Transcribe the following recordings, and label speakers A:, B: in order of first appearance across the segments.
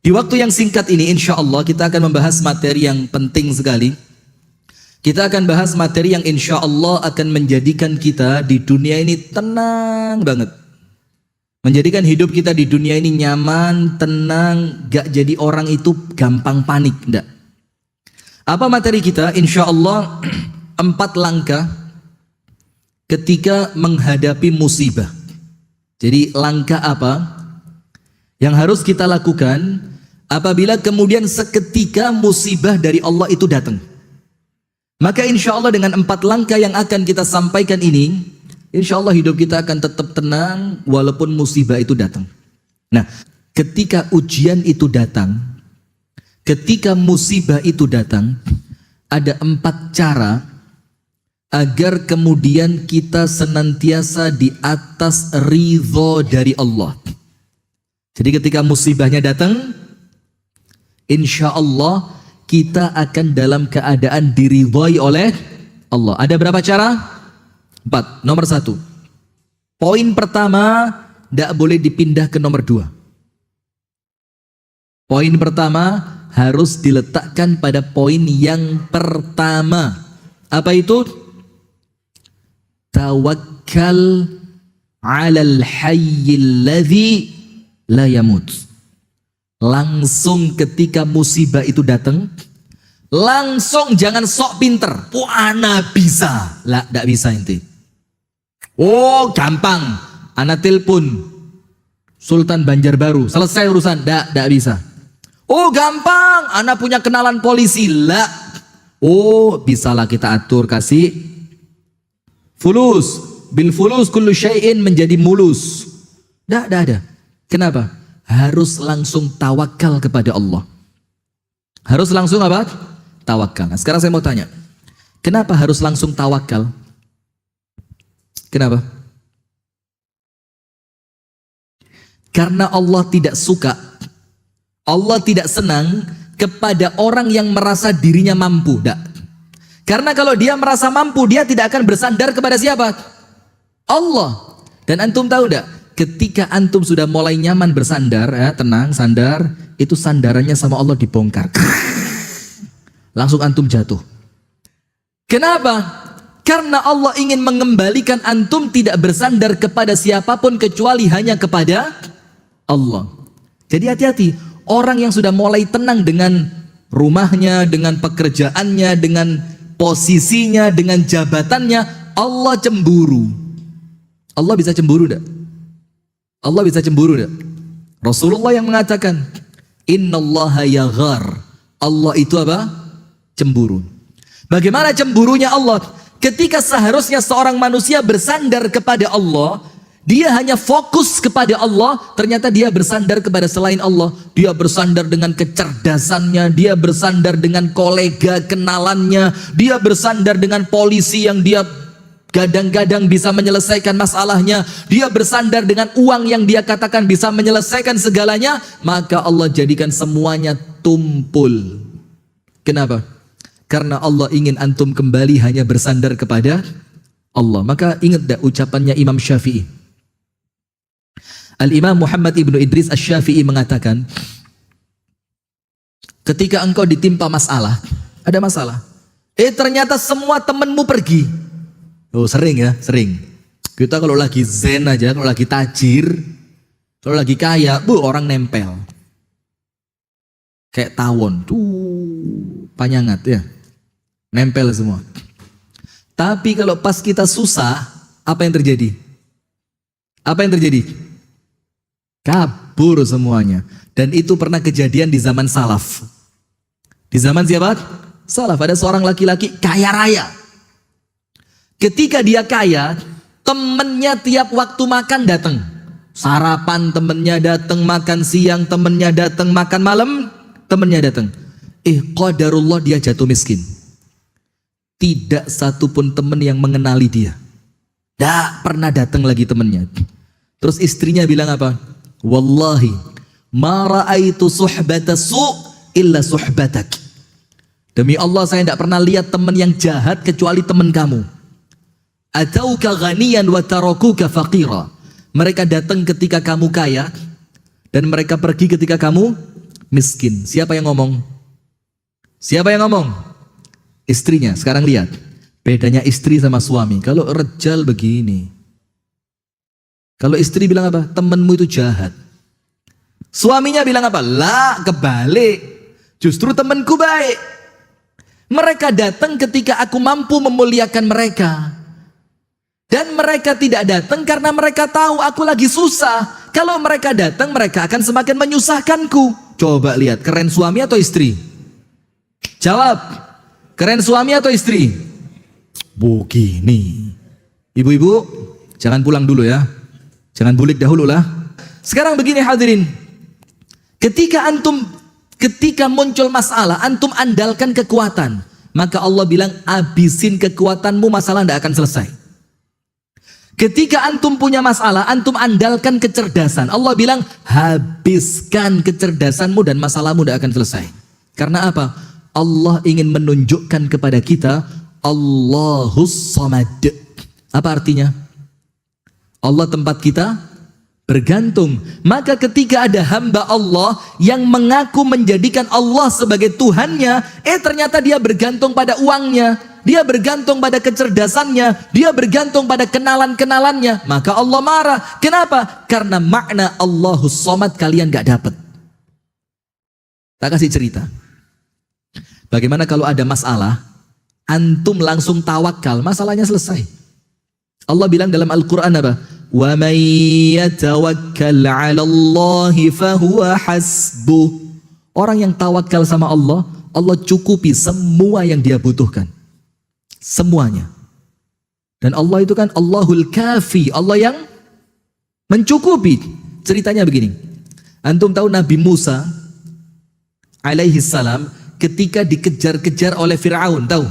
A: Di waktu yang singkat ini insya Allah kita akan membahas materi yang penting sekali. Kita akan bahas materi yang insya Allah akan menjadikan kita di dunia ini tenang banget. Menjadikan hidup kita di dunia ini nyaman, tenang, gak jadi orang itu gampang panik, enggak. Apa materi kita? Insya Allah 4 langkah ketika menghadapi musibah. Jadi langkah apa yang harus kita lakukan apabila kemudian seketika musibah dari Allah itu datang? Maka insya Allah dengan 4 langkah yang akan kita sampaikan ini, insya Allah hidup kita akan tetap tenang walaupun musibah itu datang. Nah, ketika ujian itu datang, ketika musibah itu datang, ada 4 cara agar kemudian kita senantiasa di atas ridho dari Allah. Jadi ketika musibahnya datang, insya Allah kita akan dalam keadaan diridhoi oleh Allah. Ada berapa cara? 4. Nomor 1. Poin pertama, tidak boleh dipindah ke nomor 2. Poin pertama harus diletakkan pada poin yang pertama. Apa itu? Tawakkal 'alal hayyil ladzi la yamut. Langsung ketika musibah itu datang, langsung jangan sok pinter. Oh, ana bisa. Lah, tidak bisa inti. Oh, gampang. Ana telepon Sultan Banjarbaru, selesai urusan. Tidak bisa. Oh, gampang. Ana punya kenalan polisi. Lah. Oh, bisalah kita atur, kasih fulus. Bil fulus kullu syai'in menjadi mulus. Tidak ada. Kenapa? Harus langsung tawakal kepada Allah. Harus langsung apa? Tawakal. Nah, sekarang saya mau tanya, kenapa harus langsung tawakal? Kenapa? Karena Allah tidak suka, Allah tidak senang kepada orang yang merasa dirinya mampu. Tidak. Karena kalau dia merasa mampu, dia tidak akan bersandar kepada siapa? Allah. Dan antum tahu tidak? Ketika antum sudah mulai nyaman bersandar, tenang, sandar, itu sandarannya sama Allah dibongkar. Langsung antum jatuh. Kenapa? Karena Allah ingin mengembalikan antum tidak bersandar kepada siapapun kecuali hanya kepada Allah. Jadi hati-hati, orang yang sudah mulai tenang dengan rumahnya, dengan pekerjaannya, dengan posisinya, dengan jabatannya, Allah cemburu. Allah bisa cemburu enggak? Allah bisa cemburu enggak? Rasulullah yang mengatakan, innallaha yaghar. Allah itu apa? Cemburu. Bagaimana cemburunya Allah? Ketika seharusnya seorang manusia bersandar kepada Allah, dia hanya fokus kepada Allah, ternyata dia bersandar kepada selain Allah. Dia bersandar dengan kecerdasannya, dia bersandar dengan kolega kenalannya, dia bersandar dengan polisi yang dia gadang-gadang bisa menyelesaikan masalahnya, dia bersandar dengan uang yang dia katakan bisa menyelesaikan segalanya, maka Allah jadikan semuanya tumpul. Kenapa? Karena Allah ingin antum kembali hanya bersandar kepada Allah. Maka ingat dah ucapannya Imam Syafi'i. Al-Imam Muhammad ibnu Idris Asy-Syafi'i mengatakan, ketika engkau ditimpa masalah, ada masalah, ternyata semua temanmu pergi. Oh, sering ya, sering. Kita kalau lagi zen aja, kalau lagi tajir, kalau lagi kaya, orang nempel. Kayak tawon, panyangat ya. Nempel semua. Tapi kalau pas kita susah, apa yang terjadi? Apa yang terjadi? Kabur semuanya. Dan itu pernah kejadian di zaman salaf. Di zaman siapa? Salaf. Ada seorang laki-laki kaya raya. Ketika dia kaya, temennya tiap waktu makan datang. Sarapan temennya datang, makan siang temennya datang, makan malam temennya datang. Qadarullah dia jatuh miskin. Tidak satupun teman yang mengenali dia. Tidak pernah datang lagi temennya. Terus istrinya bilang apa? Wallahi ma ra'aitu suhbata su' illa suhbatak. Demi Allah saya tidak pernah lihat teman yang jahat kecuali teman kamu. Atauka ghaniyan wa tarakuka faqira. Mereka datang ketika kamu kaya dan mereka pergi ketika kamu miskin. Siapa yang ngomong? Siapa yang ngomong? Istrinya. Sekarang lihat bedanya istri sama suami. Kalau rejal begini, kalau istri bilang apa? Temenmu itu jahat. Suaminya bilang apa? Lah, kebalik, justru temanku baik. Mereka datang ketika aku mampu memuliakan mereka. Dan mereka tidak datang karena mereka tahu aku lagi susah. Kalau mereka datang, mereka akan semakin menyusahkanku. Coba lihat, keren suami atau istri? Jawab, keren suami atau istri? Begini. Ibu-ibu, jangan pulang dulu ya. Jangan bulik dahulu lah. Sekarang begini hadirin. Ketika muncul masalah, antum andalkan kekuatan. Maka Allah bilang, habisin kekuatanmu, masalah tidak akan selesai. Ketika antum punya masalah, antum andalkan kecerdasan. Allah bilang, habiskan kecerdasanmu dan masalahmu tidak akan selesai. Karena apa? Allah ingin menunjukkan kepada kita, Allahus Samad. Apa artinya? Allah tempat kita bergantung. Maka ketika ada hamba Allah yang mengaku menjadikan Allah sebagai Tuhannya, ternyata dia bergantung pada uangnya, dia bergantung pada kecerdasannya, dia bergantung pada kenalan-kenalannya, maka Allah marah. Kenapa? Karena makna Allahus Samad kalian gak dapat. Tak kasih cerita. Bagaimana kalau ada masalah, antum langsung tawakal, masalahnya selesai. Allah bilang dalam Al-Quran apa? Wa man yatawakkal 'ala Allah fahuwa hasbuh. Orang yang tawakal sama Allah, Allah cukupi semua yang dia butuhkan. Semuanya. Dan Allah itu kan Allahul Kafi, Allah yang mencukupi. Ceritanya begini. Antum tahu Nabi Musa alaihi salam ketika dikejar-kejar oleh Fir'aun, tahu?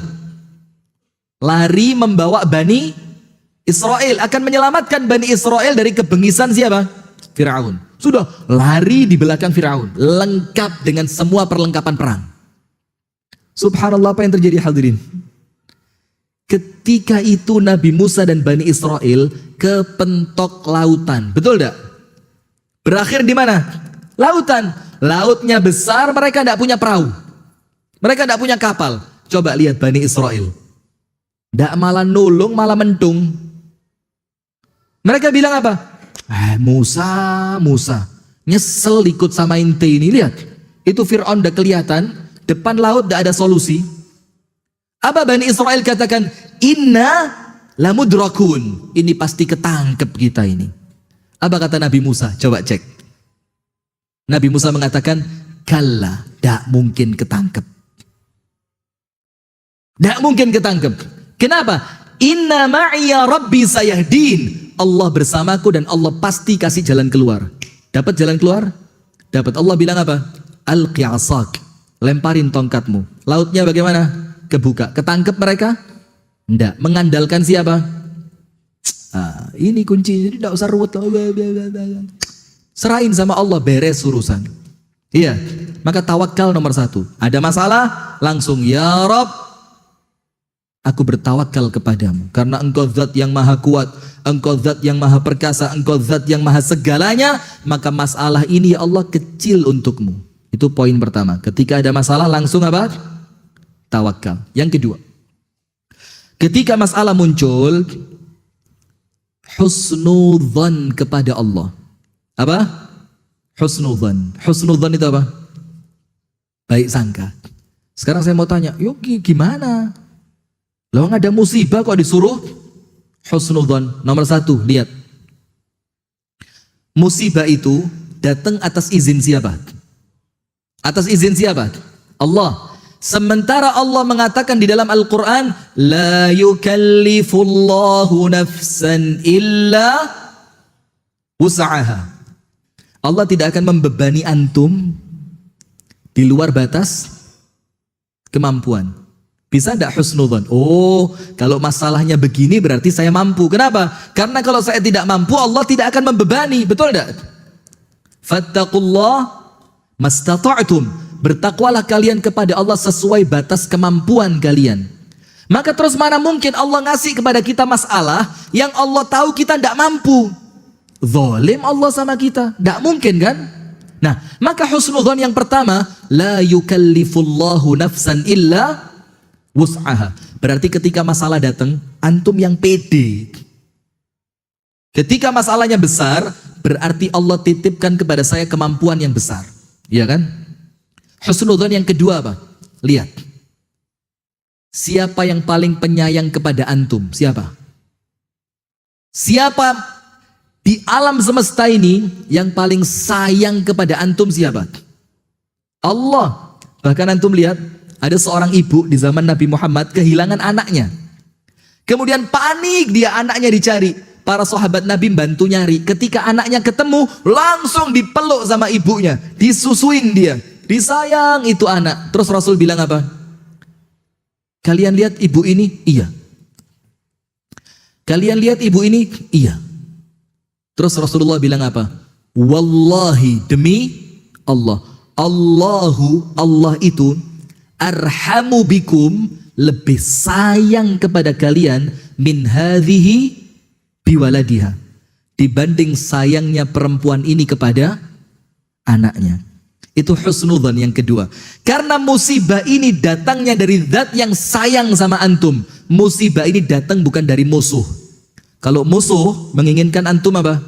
A: Lari membawa Bani Israel, akan menyelamatkan Bani Israel dari kebengisan siapa? Fir'aun. Sudah lari di belakang Fir'aun, lengkap dengan semua perlengkapan perang. Subhanallah, apa yang terjadi hadirin? Ketika itu Nabi Musa dan Bani Israel kepentok lautan. Betul tidak? Berakhir di mana? Lautan. Lautnya besar, mereka tidak punya perahu. Mereka tidak punya kapal. Coba lihat Bani Israel. Tidak malah nulung, malah mentung. Mereka bilang apa? Musa, nyesel ikut sama ente ini. Lihat, itu Fir'aun udah kelihatan, depan laut tidak ada solusi. Apa Bani Israel katakan? Inna lamudrakun. Ini pasti ketangkep kita ini. Apa kata Nabi Musa? Coba cek. Nabi Musa mengatakan, kalla, tidak mungkin ketangkep. Tidak mungkin ketangkep. Kenapa? Inna ma'iya rabbi sayahdin. Allah bersamaku dan Allah pasti kasih jalan keluar. Dapat jalan keluar? Dapat. Allah bilang apa? Alqi asak. Lemparin tongkatmu. Lautnya bagaimana? Kebuka. Ketangkep mereka? Enggak. Mengandalkan siapa? Ini kunci. Jadi tidak usah ruwet. Serahin sama Allah, beres urusan. Iya. Maka tawakal nomor 1. Ada masalah, langsung ya Rabb, aku bertawakal kepadamu. Karena engkau zat yang maha kuat, engkau zat yang maha perkasa, engkau zat yang maha segalanya. Maka masalah ini ya Allah kecil untukmu. Itu poin pertama. Ketika ada masalah langsung apa? Tawakal. Yang kedua, ketika masalah muncul, husnudzan kepada Allah. Apa? Husnudzan. Husnudzan itu apa? Baik sangka. Sekarang saya mau tanya, yuk gimana? Lalu ada musibah kok disuruh husnudzan. Nomor 1, lihat. Musibah itu datang atas izin siapa? Atas izin siapa? Allah. Sementara Allah mengatakan di dalam Al-Quran, la yukallifullahu nafsan illa wus'aha. Allah tidak akan membebani antum di luar batas kemampuan. Bisa tidak husnudzan? Oh, kalau masalahnya begini berarti saya mampu. Kenapa? Karena kalau saya tidak mampu, Allah tidak akan membebani. Betul tidak? Fattaqullah mastata'tum. Bertakwalah kalian kepada Allah sesuai batas kemampuan kalian. Maka terus mana mungkin Allah ngasih kepada kita masalah yang Allah tahu kita tidak mampu. Zalim Allah sama kita. Tidak mungkin kan? Nah, maka husnudzon yang pertama, la yukallifullahu nafsan illa wus'aha. Berarti ketika masalah datang, antum yang pede. Ketika masalahnya besar, berarti Allah titipkan kepada saya kemampuan yang besar. Iya kan? Husnudzon yang kedua apa? Lihat. Siapa yang paling penyayang kepada antum? Siapa? Siapa di alam semesta ini yang paling sayang kepada antum siapa? Allah. Bahkan antum lihat, ada seorang ibu di zaman Nabi Muhammad kehilangan anaknya. Kemudian panik dia, anaknya dicari. Para sahabat Nabi bantu nyari. Ketika anaknya ketemu, langsung dipeluk sama ibunya. Disusuin dia. Disayang itu anak. Terus Rasul bilang apa? Kalian lihat ibu ini? Iya. Kalian lihat ibu ini? Iya. Terus Rasulullah bilang apa? Wallahi, demi Allah. Allah itu arhamu bikum, lebih sayang kepada kalian min hadhihi biwaladiha, dibanding sayangnya perempuan ini kepada anaknya. Itu husnudzon yang kedua. Karena musibah ini datangnya dari zat yang sayang sama antum. Musibah ini datang bukan dari musuh. Kalau musuh menginginkan antum apa?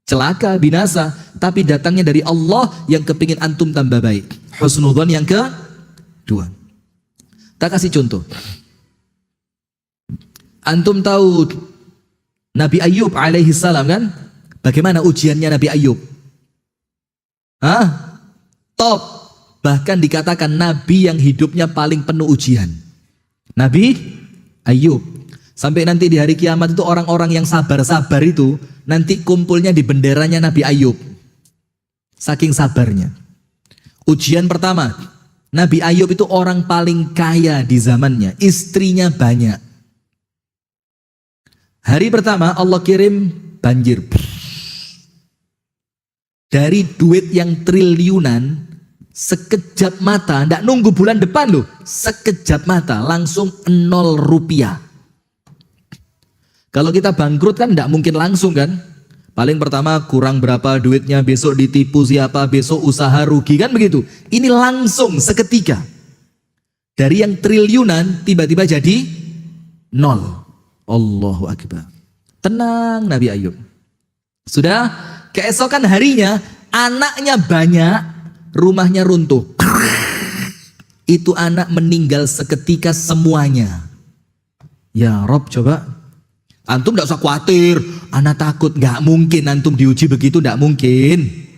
A: Celaka, binasa. Tapi datangnya dari Allah yang kepingin antum tambah baik. Husnudzon yang kedua. Kita kasih contoh. Antum tahu Nabi Ayub alaihi salam kan? Bagaimana ujiannya Nabi Ayub? Hah? Top. Bahkan dikatakan Nabi yang hidupnya paling penuh ujian. Nabi Ayub. Sampai nanti di hari kiamat itu orang-orang yang sabar-sabar itu nanti kumpulnya di benderanya Nabi Ayub. Saking sabarnya. Ujian pertama, Nabi Ayub itu orang paling kaya di zamannya. Istrinya banyak. Hari pertama Allah kirim banjir. Dari duit yang triliunan, sekejap mata, tidak nunggu bulan depan loh, sekejap mata langsung 0 rupiah. Kalau kita bangkrut kan tidak mungkin langsung kan? Paling pertama kurang berapa duitnya, besok ditipu siapa, besok usaha rugi kan begitu. Ini langsung seketika. Dari yang triliunan tiba-tiba jadi 0. Allahu Akbar. Tenang Nabi Ayub. Sudah keesokan harinya anaknya banyak, rumahnya runtuh. Itu anak meninggal seketika semuanya. Ya Rob, coba antum tidak usah khawatir, anak takut. Nggak mungkin antum diuji begitu, nggak mungkin.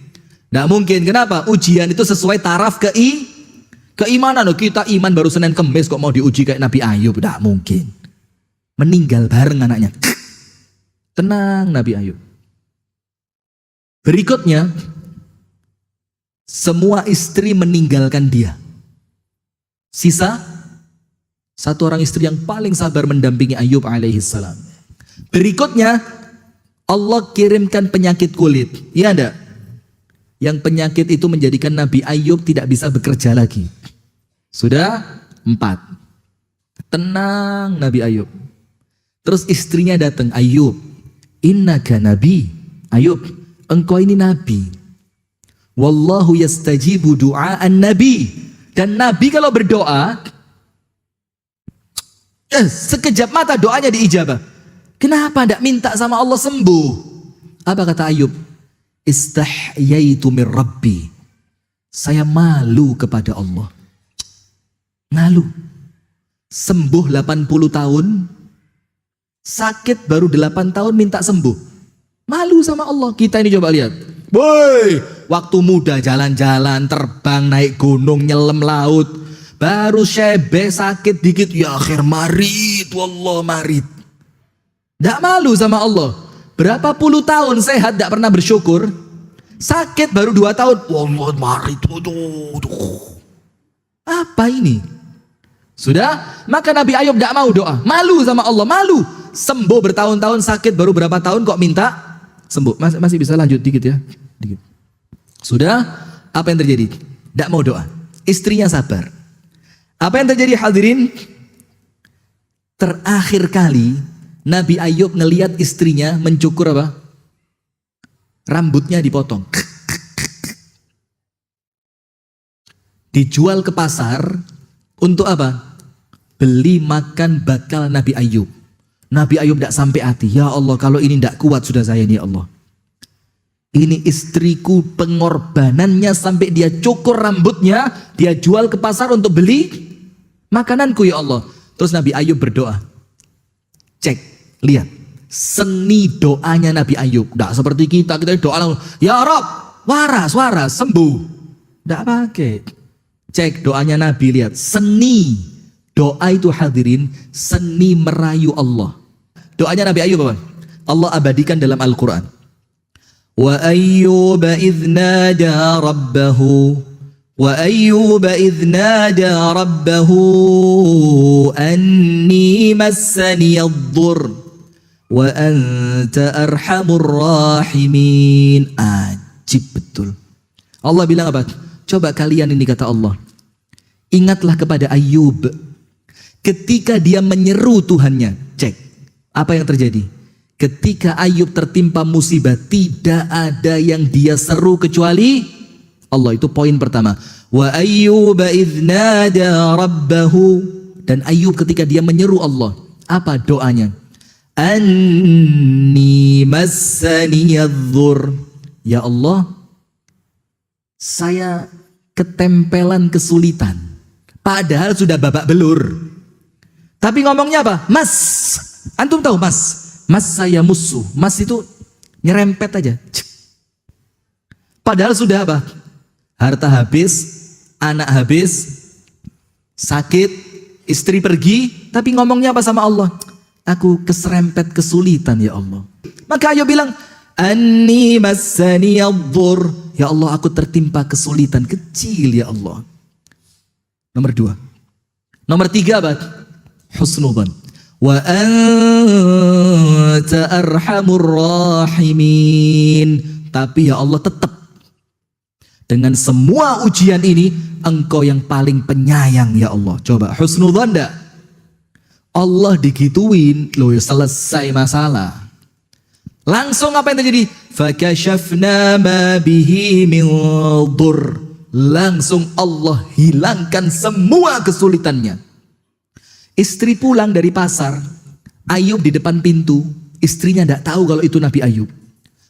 A: Nggak mungkin. Kenapa? Ujian itu sesuai taraf keimanan. Kita iman baru Senin Kemis kok mau diuji kayak Nabi Ayub? Nggak mungkin. Meninggal bareng anaknya. Tenang Nabi Ayub. Berikutnya, semua istri meninggalkan dia. Sisa satu orang istri yang paling sabar mendampingi Ayub alaihissalam. Berikutnya, Allah kirimkan penyakit kulit. Iya enggak? Yang penyakit itu menjadikan Nabi Ayub tidak bisa bekerja lagi. Sudah 4. Tenang Nabi Ayub. Terus istrinya datang, Ayub, innaka nabi. Ayub, engkau ini nabi. Wallahu yastajibu du'aan nabi. Dan nabi kalau berdoa, sekejap mata doanya diijabah. Kenapa tidak minta sama Allah sembuh? Apa kata Ayub? Istahyaitu min rabbi. Saya malu kepada Allah. Malu. Sembuh 80 tahun, sakit baru 8 tahun minta sembuh. Malu sama Allah. Kita ini coba lihat. Boy, waktu muda jalan-jalan, terbang, naik gunung, nyelam laut. Baru syebe sakit dikit, ya akhir marid, wallah marid. Tidak malu sama Allah. Berapa puluh tahun sehat tidak pernah bersyukur. Sakit baru 2 tahun, wallah marid. Apa ini? Sudah? Maka Nabi Ayub tidak mau doa. Malu sama Allah, malu. Sembuh bertahun-tahun, sakit baru berapa tahun kok minta sembuh. Masih bisa lanjut dikit ya. Dikit. Sudah? Apa yang terjadi? Tidak mau doa. Istrinya sabar. Apa yang terjadi hadirin? Terakhir kali Nabi Ayub ngelihat istrinya mencukur apa? Rambutnya dipotong. dijual ke pasar untuk apa? Beli makan bakal Nabi Ayub. Nabi Ayub tidak sampai hati. Ya Allah, kalau ini tidak kuat sudah saya ini, ya Allah. Ini istriku, pengorbanannya sampai dia cukur rambutnya, dia jual ke pasar untuk beli makananku, ya Allah. Terus Nabi Ayub berdoa. Cek, lihat. Seni doanya Nabi Ayub. Tidak seperti kita doa langsung, ya Rob, waras, sembuh. Tidak pakai. Cek doanya Nabi, lihat. Seni doa itu hadirin, seni merayu Allah. Doanya Nabi Ayub apa? Allah abadikan dalam Al-Quran. Wa ayyuba idh nada rabbahu anni massani ad-dhurr wa anta arhamur rahimin. Ajib betul. Allah bilang apa? Coba kalian ini, kata Allah, ingatlah kepada Ayub ketika dia menyeru Tuhannya. Cek, apa yang terjadi? Ketika Ayub tertimpa musibah, tidak ada yang dia seru kecuali Allah. Itu poin pertama. Wa ayyuba idh nada rabbahu. Dan Ayub ketika dia menyeru Allah, apa doanya? Anni massani adh-dhurr. Ya Allah, saya ketempelan kesulitan. Padahal sudah babak belur. Tapi ngomongnya apa? Mas. Antum tahu mas? Mas saya musuh. Mas itu nyerempet aja. Padahal sudah apa? Harta habis, anak habis, sakit, istri pergi, tapi ngomongnya apa sama Allah? Aku keserempet kesulitan, ya Allah. Maka Ayub bilang, Anni massani ad-dhurr. Ya Allah, aku tertimpa kesulitan kecil, ya Allah. Nomor 2. Nomor 3 apa? Husnudzan. Wa anta arhamur rahimin. Tapi ya Allah, tetap dengan semua ujian ini Engkau yang paling penyayang, ya Allah. Coba husnudzan enggak? Allah digituin, loh, selesai masalah. Langsung apa yang terjadi? Fakashafna ma bihi min dhurr. Langsung Allah hilangkan semua kesulitannya. Istri pulang dari pasar, Ayub di depan pintu, istrinya tidak tahu kalau itu Nabi Ayub.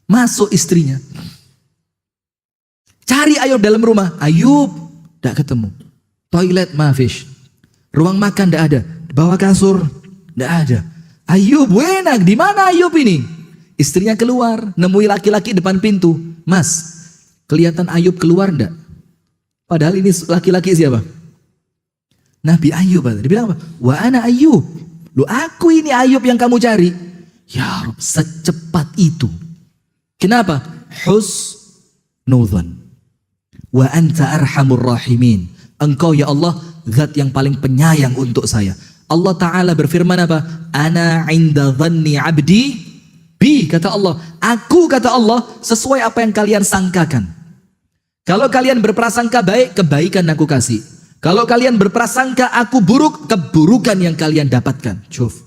A: Masuk istrinya, cari Ayub dalam rumah, Ayub tidak ketemu. Toilet mafish, ruang makan tidak ada, bawa kasur tidak ada. Ayub, enak, di mana Ayub ini? Istrinya keluar, nemui laki-laki depan pintu. Mas, kelihatan Ayub keluar tidak? Padahal ini laki-laki siapa? Nabi Ayub. Dia bilang apa? Wa ana Ayub. Lu aku ini Ayub yang kamu cari. Ya Rabb, secepat itu. Kenapa? Husnudzan. Wa anta arhamur rahimin. Engkau ya Allah, zat yang paling penyayang untuk saya. Allah Ta'ala berfirman apa? Ana inda dhanni abdi bi, kata Allah. Aku, kata Allah, sesuai apa yang kalian sangkakan. Kalau kalian berprasangka baik, kebaikan aku kasih. Kalau kalian berprasangka aku buruk, keburukan yang kalian dapatkan. Cuf.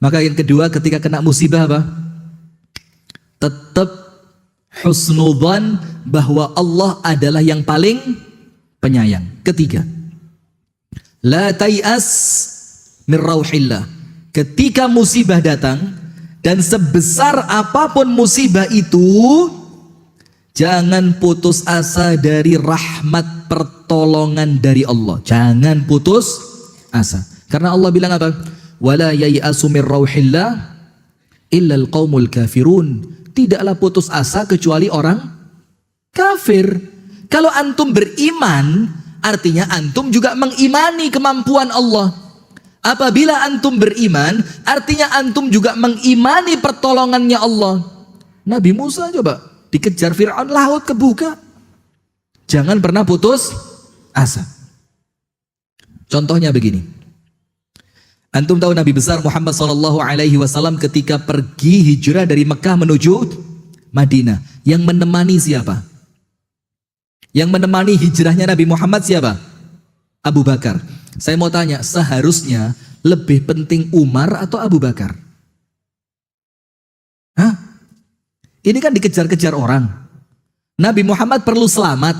A: Maka yang kedua, ketika kena musibah apa? Tetap husnudzan bahwa Allah adalah yang paling penyayang. Ketiga, la tay'as min rauhillah. Ketika musibah datang, dan sebesar apapun musibah itu, jangan putus asa dari rahmat pertolongan dari Allah. Jangan putus asa. Karena Allah bilang apa? Wala yai'asu min rauhillah illa alqaumul kafirun. Tidaklah putus asa kecuali orang kafir. Kalau antum beriman, artinya antum juga mengimani kemampuan Allah. Apabila antum beriman, artinya antum juga mengimani pertolongannya Allah. Nabi Musa coba dikejar Fir'aun, laut kebuka. Jangan pernah putus asa. Contohnya begini. Antum tahu Nabi besar Muhammad SAW ketika pergi hijrah dari Mekah menuju Madinah. Yang menemani siapa? Yang menemani hijrahnya Nabi Muhammad siapa? Abu Bakar. Saya mau tanya, seharusnya lebih penting Umar atau Abu Bakar? Hah? Ini kan dikejar-kejar orang. Nabi Muhammad perlu selamat.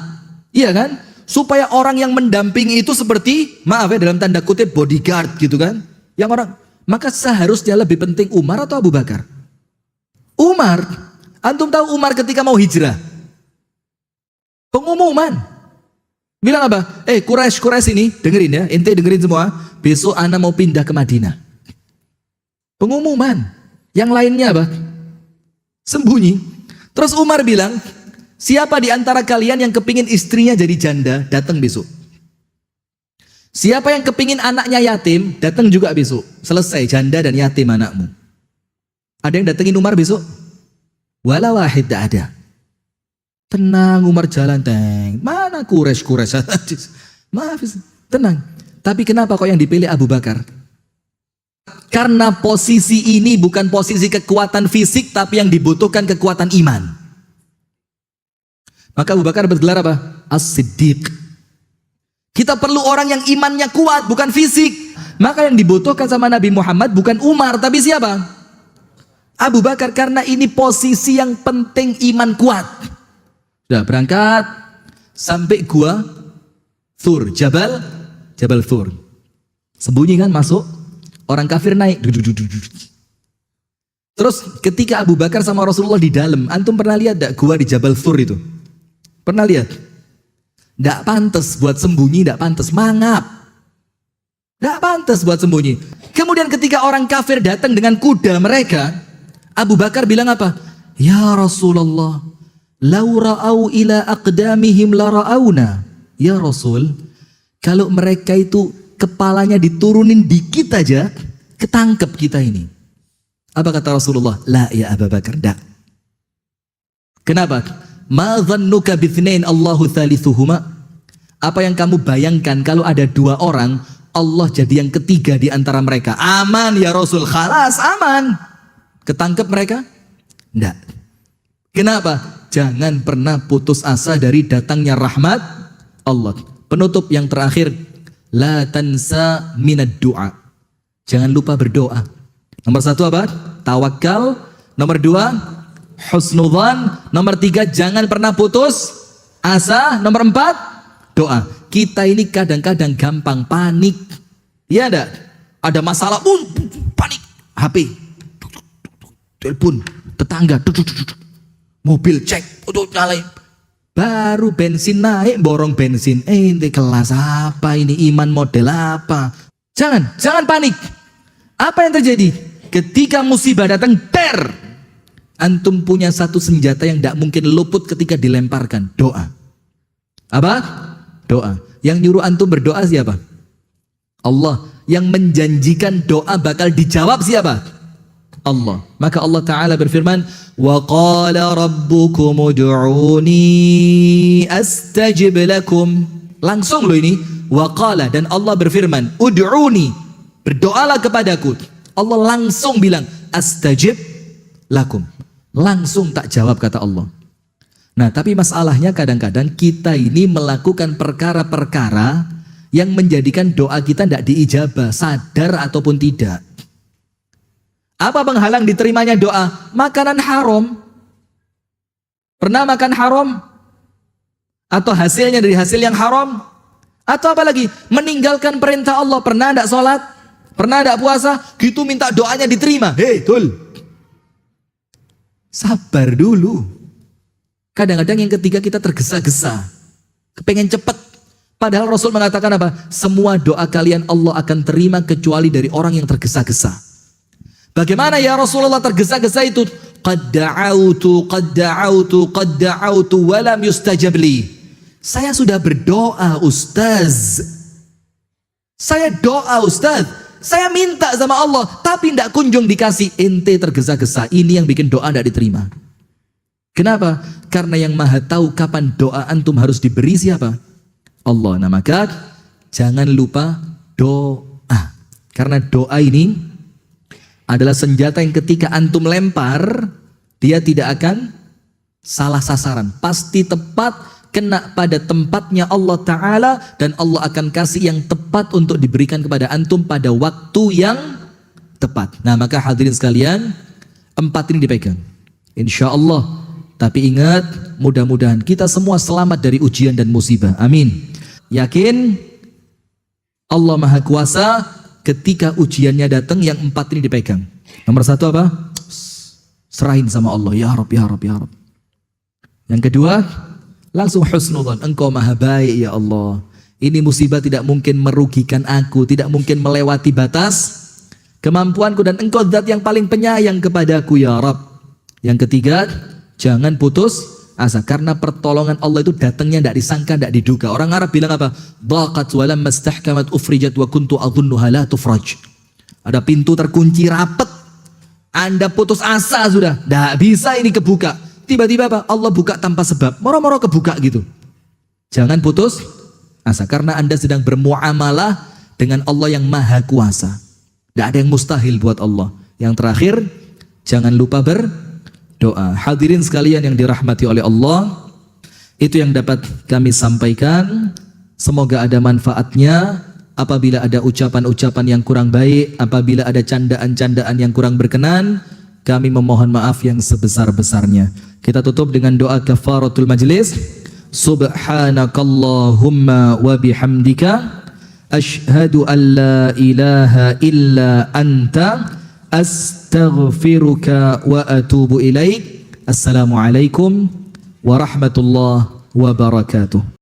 A: Iya kan? supaya orang yang mendampingi itu seperti, maaf ya dalam tanda kutip, bodyguard gitu kan. Yang orang, maka seharusnya lebih penting Umar atau Abu Bakar? Umar. Antum tahu Umar ketika mau hijrah? Pengumuman. Bilang apa? Quraisy ini, dengerin ya, ente dengerin semua. Besok ana mau pindah ke Madinah. Pengumuman. Yang lainnya apa? Sembunyi. Terus Umar bilang, siapa di antara kalian yang kepingin istrinya jadi janda, datang besok. Siapa yang kepingin anaknya yatim, datang juga besok. Selesai, janda dan yatim anakmu. Ada yang datengin Umar besok? Wala wahid, tak ada. Tenang, Umar jalan, teng. Mana Quraisy? Maaf, tenang. Tapi kenapa kok yang dipilih Abu Bakar? Karena posisi ini bukan posisi kekuatan fisik, tapi yang dibutuhkan kekuatan iman. Maka Abu Bakar bergelar apa? As-Siddiq. Kita perlu orang yang imannya kuat, bukan fisik. Maka yang dibutuhkan sama Nabi Muhammad bukan Umar, tapi siapa? Abu Bakar, karena ini posisi yang penting, iman kuat. Sudah berangkat sampai gua Thur, Jabal Thur. Sembunyi kan, masuk. Orang kafir naik. Terus ketika Abu Bakar sama Rasulullah di dalam, antum pernah lihat gak gua di Jabal Thur itu? Pernah lihat? Gak pantas buat sembunyi, gak pantas, mangap. Gak pantas buat sembunyi. Kemudian ketika orang kafir datang dengan kuda mereka, Abu Bakar bilang apa? Ya Rasulullah, lau ra'au ila aqdamihim la ra'auna. Ya Rasul, kalau mereka itu kepalanya diturunin dikit aja, ketangkep kita ini. Apa kata Rasulullah? La ya Abu Bakar, dak. Kenapa? Ma dhannuka bithnain Allahu thalithuhuma. Apa yang kamu bayangkan kalau ada dua orang, Allah jadi yang ketiga di antara mereka? Aman ya Rasul, khalas, aman. Ketangkep mereka? Enggak. Kenapa? Jangan pernah putus asa dari datangnya rahmat Allah. Penutup yang terakhir, la tansa minad du'a. Jangan lupa berdoa. Nomor satu apa? Tawakal. Nomor dua, husnudzan. Nomor tiga, jangan pernah putus asa. Nomor empat, doa. Kita ini kadang-kadang gampang panik. Iya enggak? Ada masalah, panik. HP, telepon, tetangga, mobil cek, nyalain. Baru bensin naik, borong bensin. Ini kelas apa ini? Iman model apa? Jangan panik. Apa yang terjadi? Ketika musibah datang, antum punya satu senjata yang tidak mungkin luput ketika dilemparkan. Doa. Apa? Doa. Yang nyuruh antum berdoa siapa? Allah. Yang menjanjikan doa bakal dijawab siapa? Allah. Maka Allah Ta'ala berfirman, wa qala rabbukum ud'uni astajib lakum. Langsung loh ini, wa qala, dan Allah berfirman, ud'uni, berdoalah kepadaku. Allah langsung bilang, astajib lakum. Langsung tak jawab, kata Allah. Nah, tapi masalahnya kadang-kadang kita ini melakukan perkara-perkara yang menjadikan doa kita tidak diijabah, sadar ataupun tidak. Apa penghalang diterimanya doa? Makanan haram. Pernah makan haram? Atau hasilnya dari hasil yang haram? Atau apa lagi? Meninggalkan perintah Allah. Pernah tidak sholat? Pernah tidak puasa? Gitu minta doanya diterima. Hei, tul. Sabar dulu. Kadang-kadang yang ketiga kita tergesa-gesa. Kepengen cepat. Padahal Rasul mengatakan apa? Semua doa kalian Allah akan terima kecuali dari orang yang tergesa-gesa. Bagaimana ya Rasulullah tergesa-gesa itu? Qad da'autu walam yustajab li. Saya sudah berdoa, Ustaz. Saya doa, Ustaz. Saya minta sama Allah, tapi tidak kunjung dikasih. Ente tergesa-gesa. Ini yang bikin doa tidak diterima. Kenapa? Karena yang maha tahu kapan doa antum harus diberi siapa? Allah. Nah, maka jangan lupa doa. Karena doa ini adalah senjata yang ketika antum lempar, dia tidak akan salah sasaran. Pasti tepat, kena pada tempatnya Allah Ta'ala, dan Allah akan kasih yang tepat untuk diberikan kepada antum pada waktu yang tepat. Nah, maka hadirin sekalian, 4 ini dipegang. Insya Allah. Tapi ingat, mudah-mudahan kita semua selamat dari ujian dan musibah. Amin. yakin Allah Maha Kuasa. Ketika ujiannya datang, yang 4 ini dipegang. Nomor 1 apa? Serahin sama Allah, ya Rabb, ya Rabb, ya Rabb. Yang kedua, langsung husnudzon, engkau maha baik ya Allah. Ini musibah tidak mungkin merugikan aku, tidak mungkin melewati batas kemampuanku, dan engkau zat yang paling penyayang kepadaku ya Rabb. Yang ketiga, jangan putus asa, karena pertolongan Allah itu datangnya tidak disangka, tidak diduga. Orang Arab bilang apa? Dhaqat wa lamma istahkamat ufrijat wa kuntu adhunnuha la tufraj. Ada pintu terkunci rapat, Anda putus asa sudah, tidak bisa ini kebuka. Tiba-tiba apa? Allah buka tanpa sebab, moro-moro kebuka gitu. Jangan putus asa, karena Anda sedang bermuamalah dengan Allah yang Maha Kuasa. Tidak ada yang mustahil buat Allah. Yang terakhir, jangan lupa berdoa. Hadirin sekalian yang dirahmati oleh Allah, itu yang dapat kami sampaikan. Semoga ada manfaatnya. Apabila ada ucapan-ucapan yang kurang baik, apabila ada candaan-candaan yang kurang berkenan, kami memohon maaf yang sebesar-besarnya. Kita tutup dengan doa kafaratul majlis. Subhanakallahumma wa bihamdika asyhadu an la ilaha illa anta astaghfiruka wa atubu ilaik. Assalamualaikum warahmatullahi wabarakatuh.